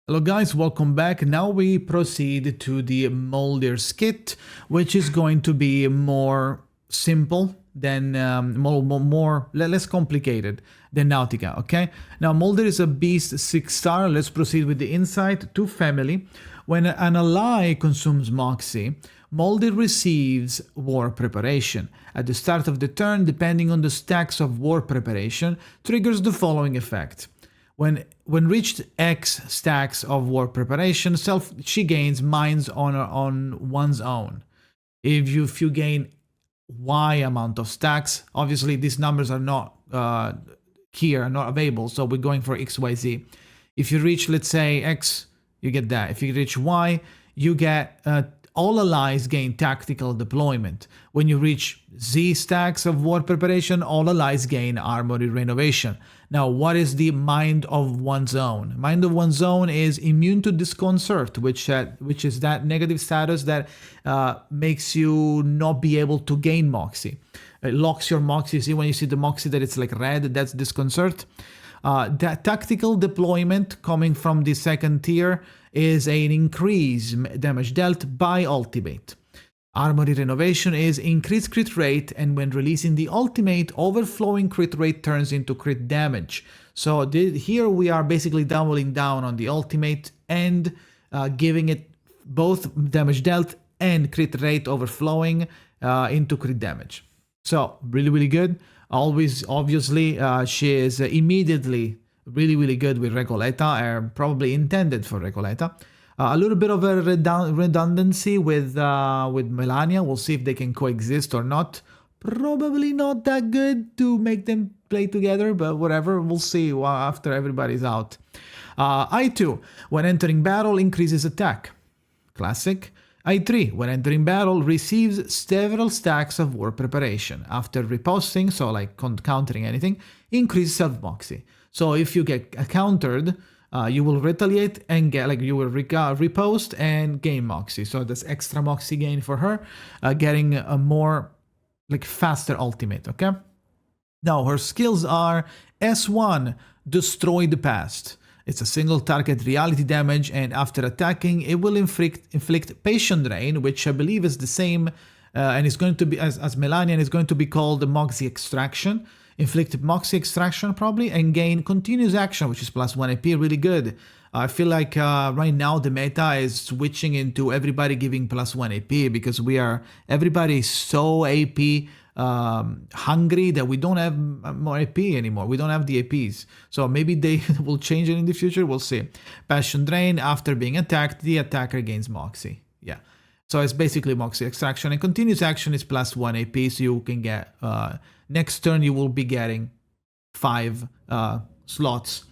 Hello guys, welcome back. Now we proceed to the MOLDIR skit, which is going to be more simple than less complicated than Nautica. Okay, now MOLDIR is a beast 6-star. Let's proceed with the insight to family. When an ally consumes moxy, MOLDIR receives war preparation. At the start of the turn, depending on the stacks of war preparation, triggers the following effect. When reached X stacks of war preparation, she gains mines on one's own. If you gain Y amount of stacks, obviously these numbers are not here, not available, so we're going for XYZ. If you reach, let's say, X, you get that. If you reach Y, you get all allies gain tactical deployment. When you reach Z stacks of war preparation, all allies gain armory renovation. Now, what is the mind of one's own? Mind of one's own is immune to disconcert, which is that negative status that makes you not be able to gain moxy. It locks your moxy. See, when you see the moxy that it's like red, that's disconcert. That tactical deployment coming from the second tier is an increase damage dealt by ultimate. Armory renovation is increased crit rate, and when releasing the ultimate, overflowing crit rate turns into crit damage. So here we are basically doubling down on the ultimate and giving it both damage dealt and crit rate overflowing into crit damage. So really good. Always, obviously, she is immediately really good with Recoleta, probably intended for Recoleta. A little bit of a redundancy with Melania. We'll see if they can coexist or not. Probably not that good to make them play together, but whatever. We'll see after everybody's out. I2, when entering battle, increases attack. Classic. I3, when entering battle, receives several stacks of war preparation. After riposting, so like countering anything, increase self-moxy. So if you get countered, you will retaliate and get, you will ripost and gain moxy. So that's extra moxy gain for her, getting a more, faster ultimate, okay? Now, her skills are S1, destroy the past. It's a single target reality damage, and after attacking, it will inflict patient drain, which I believe is the same, and is going to be, as Melania, is going to be called moxy extraction. Inflict moxy extraction probably, and gain continuous action, which is +1 AP, really good. I feel like right now the meta is switching into everybody giving +1 AP because everybody is so AP hungry that we don't have more AP anymore. We don't have the APs. So maybe they will change it in the future. We'll see. Passion Drain, after being attacked, the attacker gains Moxy. Yeah. So it's basically Moxy extraction, and continuous action is +1 AP, so you can get, next turn you will be getting 5 slots.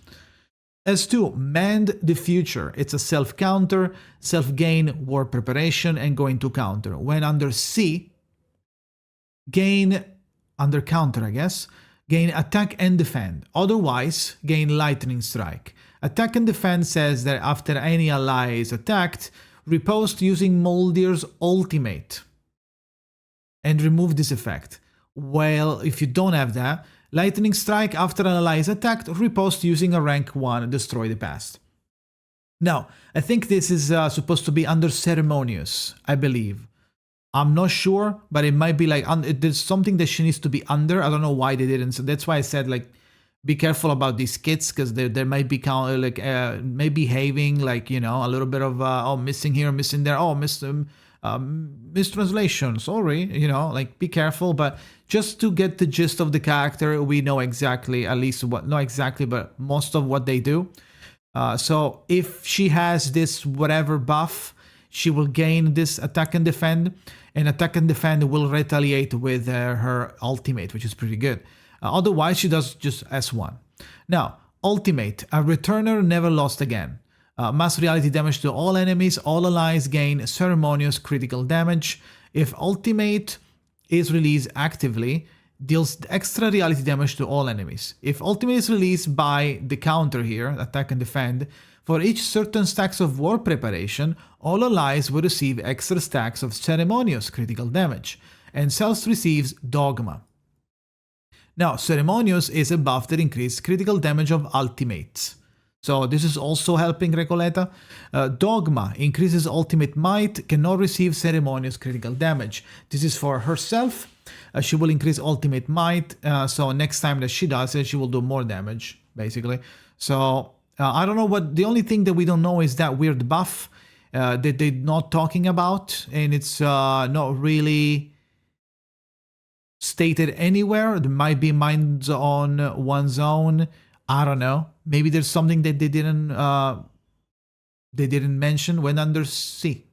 S2, Mend the Future. It's a self-counter, self-gain, war preparation, and going to counter. When under C, gain, under counter I guess, gain attack and defend. Otherwise, gain lightning strike. Attack and defend says that after any ally is attacked, riposte using MOLDIR's ultimate and remove this effect. Well, if you don't have that, lightning strike after an ally is attacked, riposte using a rank 1, destroy the past. Now, I think this is supposed to be under ceremonious, I believe. I'm not sure, but it might be there's something that she needs to be under. I don't know why they didn't. So that's why I said be careful about these kits, because there might be may behaving a little bit of missing here, missing there, mistranslation, sorry, be careful. But just to get the gist of the character, we know exactly, at least not exactly, but most of what they do. So if she has this whatever buff, she will gain this attack and defend, and attack and defend will retaliate with her ultimate, which is pretty good. Otherwise, she does just S1. Now, ultimate, a returner never lost again. Mass reality damage to all enemies, all allies gain ceremonious critical damage. If ultimate is released actively, deals extra reality damage to all enemies. If ultimate is released by the counter here, attack and defend, for each certain stacks of war preparation, all allies will receive extra stacks of ceremonious critical damage, and Cells receives Dogma. Now, Ceremonious is a buff that increases critical damage of ultimates. So this is also helping Recoleta. Dogma increases ultimate might, cannot receive ceremonious critical damage. This is for herself. She will increase ultimate might, so next time that she does it, she will do more damage, basically. So I don't know what, the only thing that we don't know is that weird buff that they're not talking about, and it's not really stated anywhere. There might be minds on one's own. I don't know. Maybe there's something that they didn't mention when under C.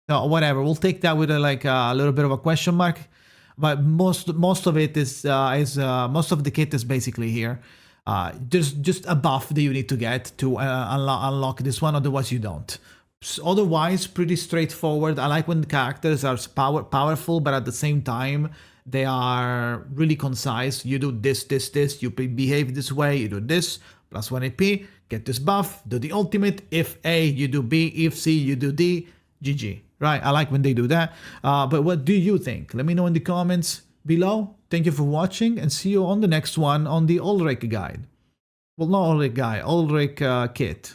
No, whatever. We'll take that with a little bit of a question mark. But most of it is most of the kit is basically here. There's just a buff that you need to get to unlock this one. Otherwise, you don't. Otherwise, pretty straightforward. I like when the characters are powerful, but at the same time, they are really concise. You do this, this, this. You behave this way. You do this. Plus 1 AP. Get this buff. Do the ultimate. If A, you do B. If C, you do D. GG. Right? I like when they do that. But what do you think? Let me know in the comments below. Thank you for watching, and see you on the next one on the Ulrich guide. Well, not Ulrich guide. Ulrich kit.